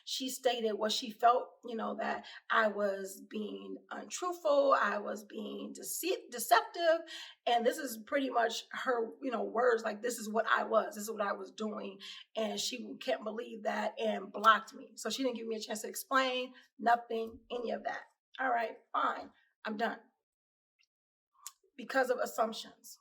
She stated what she felt, that I was being untruthful, I was being deceptive. And this is pretty much her, words, like, this is what I was, this is what I was doing. And she can't believe that and blocked me. So she didn't give me a chance to explain, nothing, any of that. All right, fine, I'm done. Because of assumptions.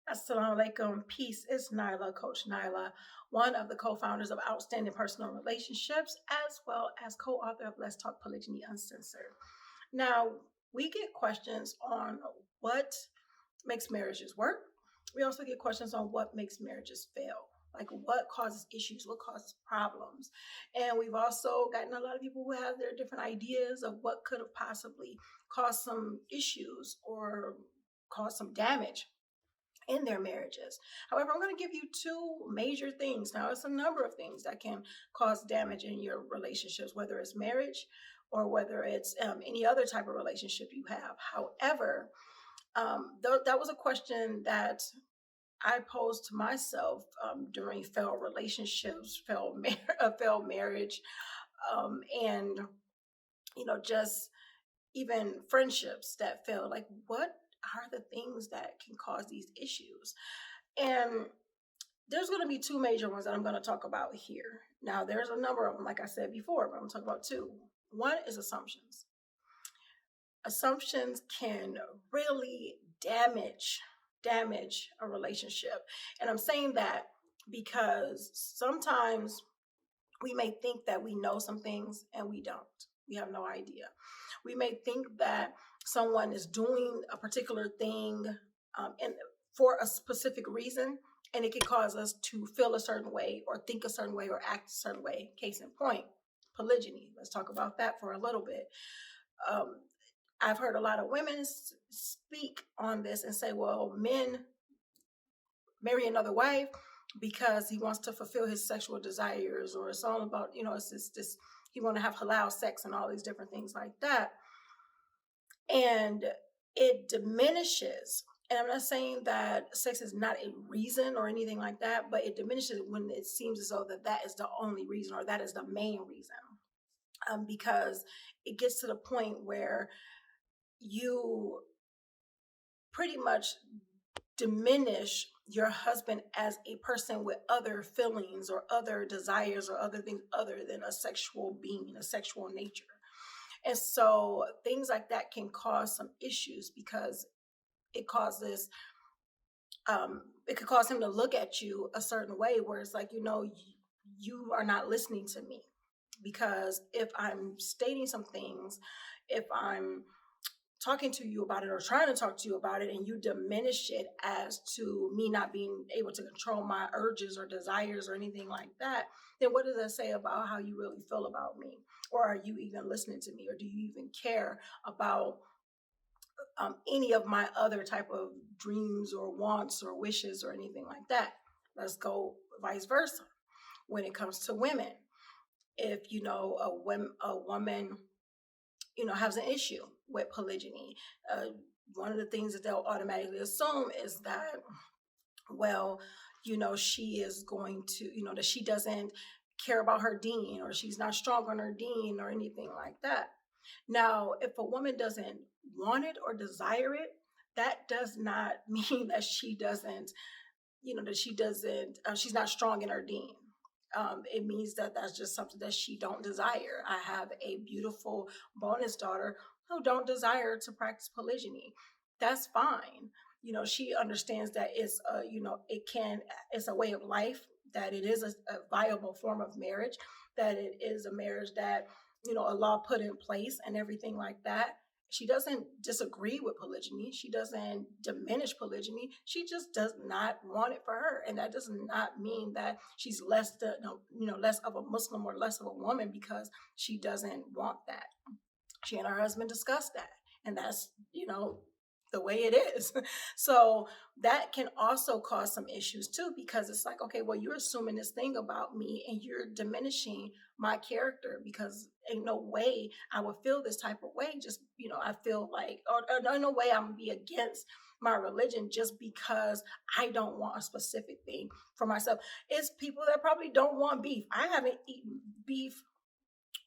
Assalamu alaikum. Peace. It's Nyla, Coach Nyla, one of the co-founders of Outstanding Personal Relationships, as well as co-author of Let's Talk Polygyny Uncensored. Now, we get questions on what makes marriages work. We also get questions on what makes marriages fail, like what causes issues, what causes problems. And we've also gotten a lot of people who have their different ideas of what could have possibly caused some issues or caused some damage in their marriages. However, I'm going to give you two major things. Now, it's a number of things that can cause damage in your relationships, whether it's marriage or whether it's any other type of relationship you have. However, that was a question that I posed to myself during failed relationships, failed marriage, and just even friendships that fail. Like, what are the things that can cause these issues? And there's going to be two major ones that I'm going to talk about here. Now, there's a number of them, like I said before, but I'm going to talk about two. One is assumptions. Assumptions can really damage a relationship. And I'm saying that because sometimes we may think that we know some things and we don't. We have no idea. We may think that someone is doing a particular thing and for a specific reason, and it can cause us to feel a certain way or think a certain way or act a certain way. Case in point, polygyny. Let's talk about that for a little bit. I've heard a lot of women speak on this and say, well, men marry another wife because he wants to fulfill his sexual desires, or it's all about, it's just this, he want to have halal sex and all these different things like that. And it diminishes. And I'm not saying that sex is not a reason or anything like that, but it diminishes when it seems as though that is the only reason or that is the main reason. Because it gets to the point where you pretty much diminish your husband as a person with other feelings or other desires or other things other than a sexual being, a sexual nature. And so things like that can cause some issues because it causes it could cause him to look at you a certain way where it's like, you are not listening to me. Because if I'm stating some things, if I'm talking to you about it or trying to talk to you about it, and you diminish it as to me not being able to control my urges or desires or anything like that, then what does that say about how you really feel about me? Or are you even listening to me? Or do you even care about any of my other type of dreams or wants or wishes or anything like that? Let's go vice versa. When it comes to women, if a woman has an issue with polygyny, one of the things that they'll automatically assume is that, well, she is going to, that she doesn't care about her deen, or she's not strong on her deen or anything like that. Now, if a woman doesn't want it or desire it, that does not mean that she doesn't, she's not strong in her deen. It means that that's just something that she don't desire. I have a beautiful bonus daughter who don't desire to practice polygyny. That's fine. She understands that it's it's a way of life, that it is a viable form of marriage, that it is a marriage that, Allah put in place and everything like that. She doesn't disagree with polygyny. She doesn't diminish polygyny. She just does not want it for her, and that does not mean that she's less, less of a Muslim or less of a woman because she doesn't want that. She and her husband discussed that, and that's the way it is. So that can also cause some issues too, because it's like, okay, well, you're assuming this thing about me and you're diminishing my character, because ain't no way I would feel this type of way. Just, I feel like, or no way I'm gonna be against my religion just because I don't want a specific thing for myself. It's people that probably don't want beef. I haven't eaten beef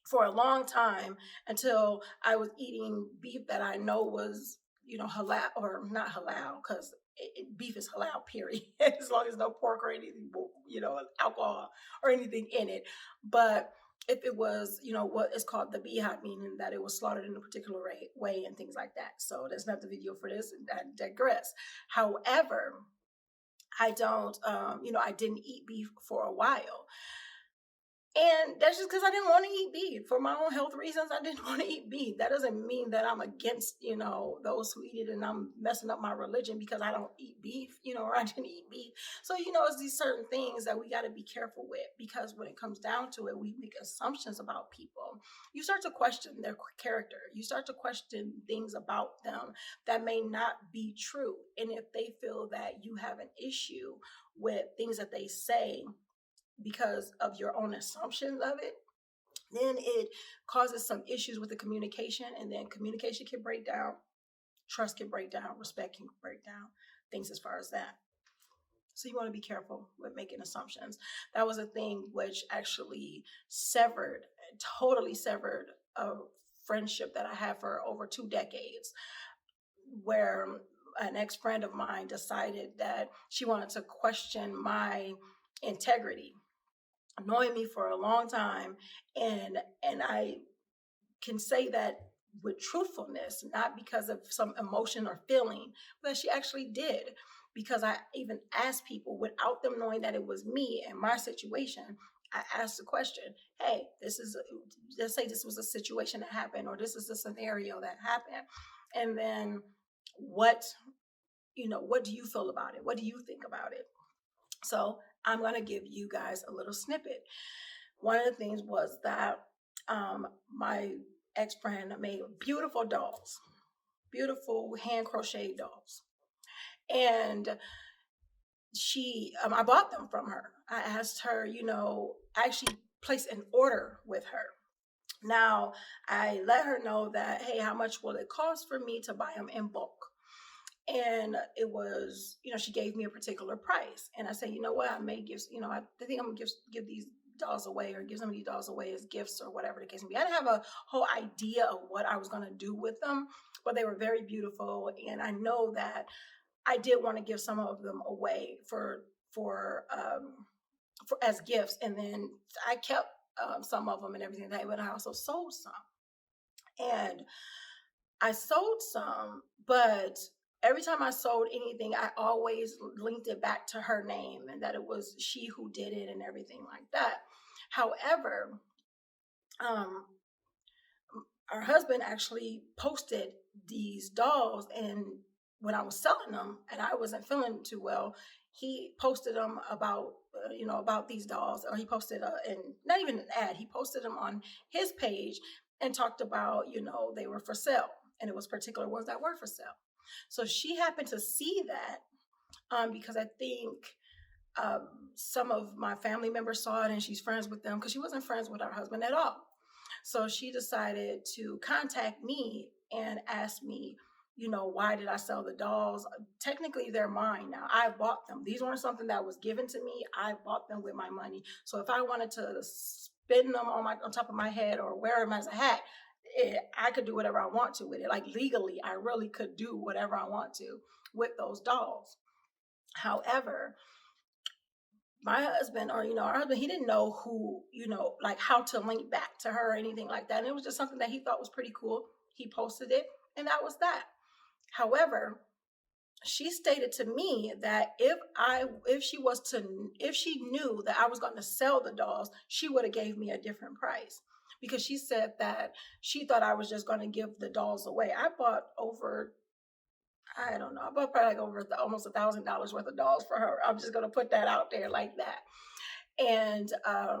for a long time until I was eating beef that I know was, halal, or not halal, because beef is halal, period, as long as no pork or anything, alcohol or anything in it. But if it was, what is called the bihad, meaning that it was slaughtered in a particular way and things like that. So that's not the video for this, and I digress. However, I don't, I didn't eat beef for a while. And that's just because I didn't want to eat beef for my own health reasons. I didn't want to eat beef. That doesn't mean that I'm against, those who eat it, and I'm messing up my religion because I don't eat beef, or I didn't eat beef. So, it's these certain things that we got to be careful with, because when it comes down to it, we make assumptions about people. You start to question their character. You start to question things about them that may not be true. And if they feel that you have an issue with things that they say, because of your own assumptions of it, then it causes some issues with the communication, and then communication can break down, trust can break down, respect can break down, things as far as that. So you want to be careful with making assumptions. That was a thing which actually totally severed a friendship that I had for over 2 decades, where an ex-friend of mine decided that she wanted to question my integrity, knowing me for a long time, and I can say that with truthfulness, not because of some emotion or feeling, but she actually did, because I even asked people without them knowing that it was me and my situation. I asked the question, hey, let's say this was a situation that happened, or this is a scenario that happened, and then what do you feel about it? What do you think about it? So I'm going to give you guys a little snippet. One of the things was that my ex-friend made beautiful dolls, beautiful hand crocheted dolls. And I bought them from her. I asked her, I actually placed an order with her. Now, I let her know that, hey, how much will it cost for me to buy them in bulk? And it was, she gave me a particular price. And I said, you know what, I may give, I think I'm gonna give these dolls away, or give some of these dolls away as gifts, or whatever the case may be. I didn't have a whole idea of what I was gonna do with them, but they were very beautiful. And I know that I did want to give some of them away for as gifts. And then I kept some of them and everything like that, but I also sold some. And I sold some, but every time I sold anything, I always linked it back to her name, and that it was she who did it and everything like that. However, our husband actually posted these dolls, and when I was selling them and I wasn't feeling too well, he posted them about about these dolls, or he posted and not even an ad, he posted them on his page and talked about they were for sale, and it was particular ones that were for sale. So she happened to see that, because I think some of my family members saw it, and she's friends with them, because she wasn't friends with her husband at all. So she decided to contact me and ask me, why did I sell the dolls? Technically, they're mine now. I bought them. These weren't something that was given to me. I bought them with my money. So if I wanted to spin them on top of my head, or wear them as a hat, I could do whatever I want to with it. Like, legally, I really could do whatever I want to with those dolls. However, my husband, or our husband, he didn't know who, like how to link back to her or anything like that. And it was just something that he thought was pretty cool. He posted it, and that was that. However, she stated to me that if she knew that I was going to sell the dolls, she would have gave me a different price. because she said that she thought I was just going to give the dolls away. I bought over, I don't know, I bought probably like over almost $1,000 worth of dolls for her. I'm just going to put that out there like that. And I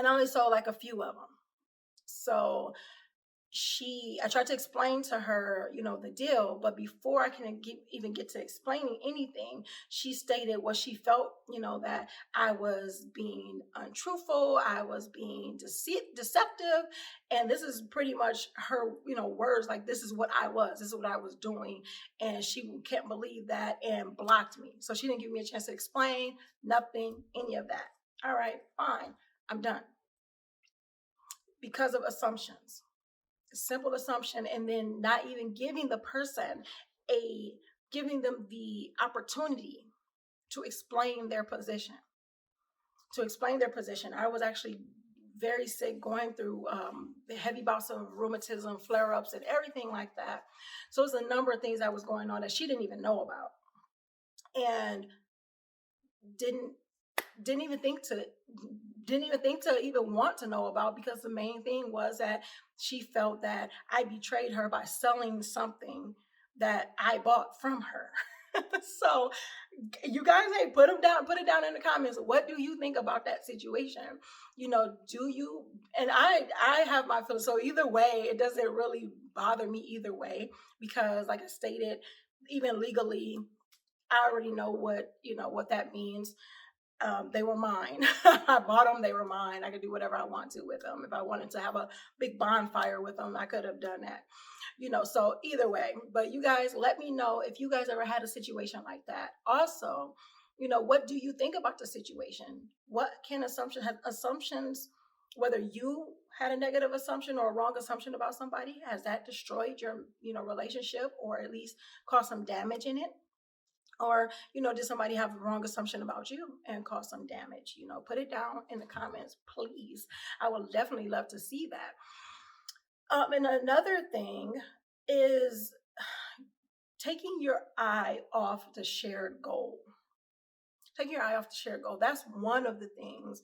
only sold like a few of them. So I tried to explain to her, the deal, but before I can even get to explaining anything, she stated what she felt, that I was being untruthful, I was being deceptive, and this is pretty much her, words, like this is what this is what I was doing, and she can't believe that and blocked me. So she didn't give me a chance to explain, nothing, any of that. All right, fine, I'm done. Because of assumptions. Simple assumption, and then not even giving the person giving them the opportunity to explain their position. I was actually very sick, going through the heavy bouts of rheumatism, flare-ups, and everything like that. So it's a number of things that was going on that she didn't even know about, and didn't even think to even want to know about, because the main thing was that she felt that I betrayed her by selling something that I bought from her. So you guys, hey, put it down in the comments. What do you think about that situation? Do you, and I have my feelings. So either way, it doesn't really bother me either way, because like I stated, even legally, I already know what that means. They were mine. I bought them. They were mine. I could do whatever I want to with them. If I wanted to have a big bonfire with them, I could have done that. So either way, but you guys, let me know if you guys ever had a situation like that. Also, what do you think about the situation? What can assumptions, whether you had a negative assumption or a wrong assumption about somebody, has that destroyed your, relationship, or at least caused some damage in it? Or, did somebody have a wrong assumption about you and cause some damage? Put it down in the comments, please. I would definitely love to see that. And another thing is taking your eye off the shared goal. Taking your eye off the shared goal. That's one of the things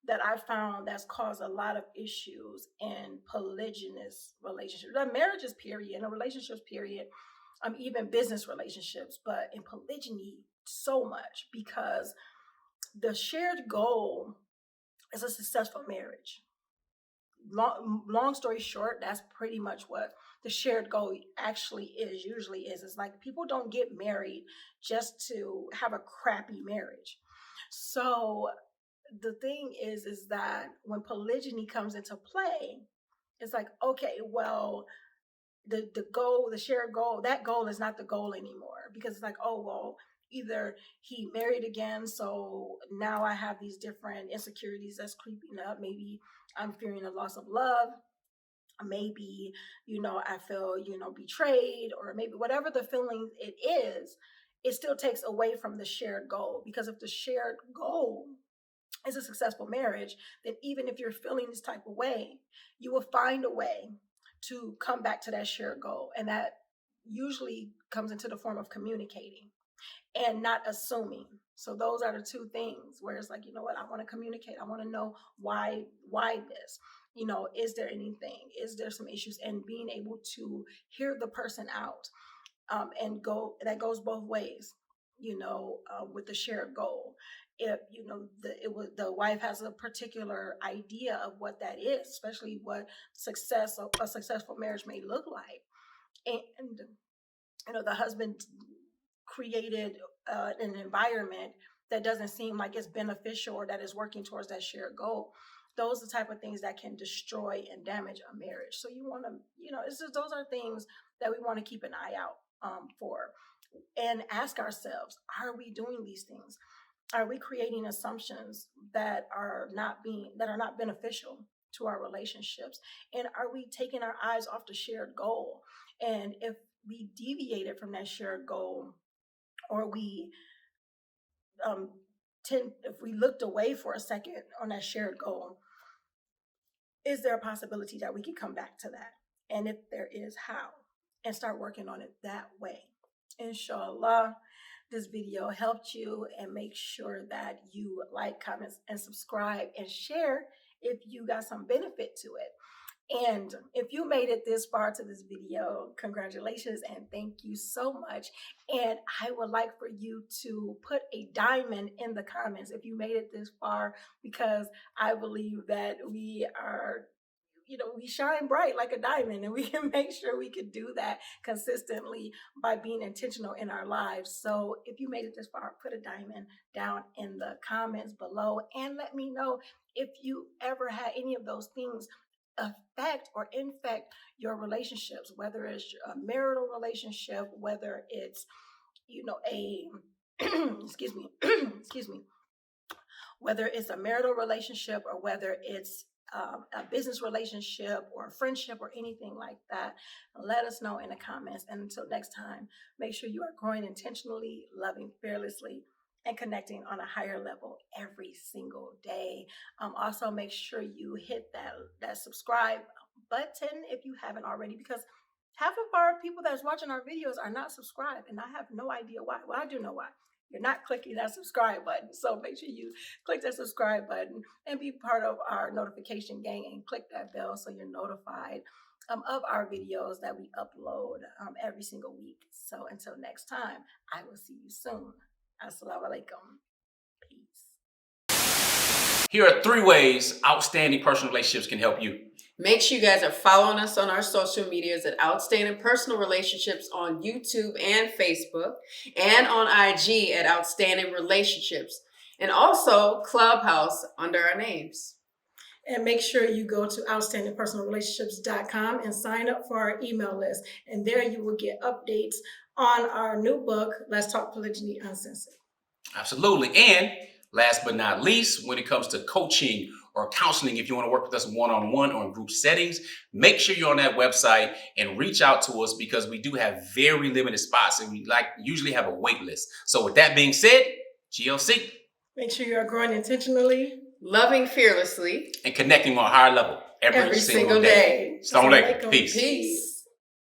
that I found that's caused a lot of issues in polygynous relationships, not marriages, period, and relationships, period. Even business relationships, but in polygyny, so much, because the shared goal is a successful marriage. Long story short, that's pretty much what the shared goal usually is. It's like people don't get married just to have a crappy marriage. So the thing is that when polygyny comes into play, it's like, okay, well, the goal, the shared goal, that goal is not the goal anymore, because it's like, oh, well, either he married again, so now I have these different insecurities that's creeping up. Maybe I'm fearing a loss of love. Maybe, I feel, betrayed, or maybe whatever the feeling it is, it still takes away from the shared goal. Because if the shared goal is a successful marriage, then even if you're feeling this type of way, you will find a way to come back to that shared goal. And that usually comes into the form of communicating and not assuming. So those are the two things where it's like, you know what, I want to communicate. I want to know why this, is there anything, is there some issues, and being able to hear the person out, that goes both ways, with the shared goal. If the wife has a particular idea of what that is, especially what a successful marriage may look like, and the husband created an environment that doesn't seem like it's beneficial or that is working towards that shared goal, those are the type of things that can destroy and damage a marriage. So you want to, those are things that we want to keep an eye out for, and ask ourselves, are we doing these things? Are we creating assumptions that are not beneficial to our relationships? And are we taking our eyes off the shared goal? And if we deviated from that shared goal, or we if we looked away for a second on that shared goal, is there a possibility that we could come back to that? And if there is, how? And start working on it that way. Inshallah, this video helped you, and make sure that you like, comment, and subscribe, and share if you got some benefit to it. And if you made it this far to this video, congratulations and thank you so much. And I would like for you to put a diamond in the comments if you made it this far, because I believe that we are, we shine bright like a diamond, and we can make sure we can do that consistently by being intentional in our lives. So if you made it this far, put a diamond down in the comments below and let me know if you ever had any of those things affect or infect your relationships, whether it's a marital relationship, whether it's, a excuse me, excuse me, whether it's a marital relationship or whether it's a business relationship or a friendship or anything like that. Let us know in the comments. And until next time, make sure you are growing intentionally, loving fearlessly, and connecting on a higher level every single day. Also, make sure you hit that subscribe button if you haven't already, because half of our people that's watching our videos are not subscribed, and I have no idea why. Well, I do know why. You're not clicking that subscribe button. So make sure you click that subscribe button and be part of our notification gang and click that bell so you're notified of our videos that we upload every single week. So until next time, I will see you soon. Assalamu alaikum. Peace. Here are 3 ways outstanding personal relationships can help you. Make sure you guys are following us on our social medias at Outstanding Personal Relationships on YouTube and Facebook, and on IG at Outstanding Relationships, and also Clubhouse under our names. And make sure you go to outstandingpersonalrelationships.com and sign up for our email list. And there you will get updates on our new book, Let's Talk Polygyny Uncensored. Absolutely. And last but not least, when it comes to coaching or counseling, if you want to work with us one-on-one or in group settings, make sure you're on that website and reach out to us, because we do have very limited spots and we usually have a wait list. So with that being said, GLC. Make sure you are growing intentionally, loving fearlessly, and connecting on a higher level every single day. Assalamu alaikum. Peace.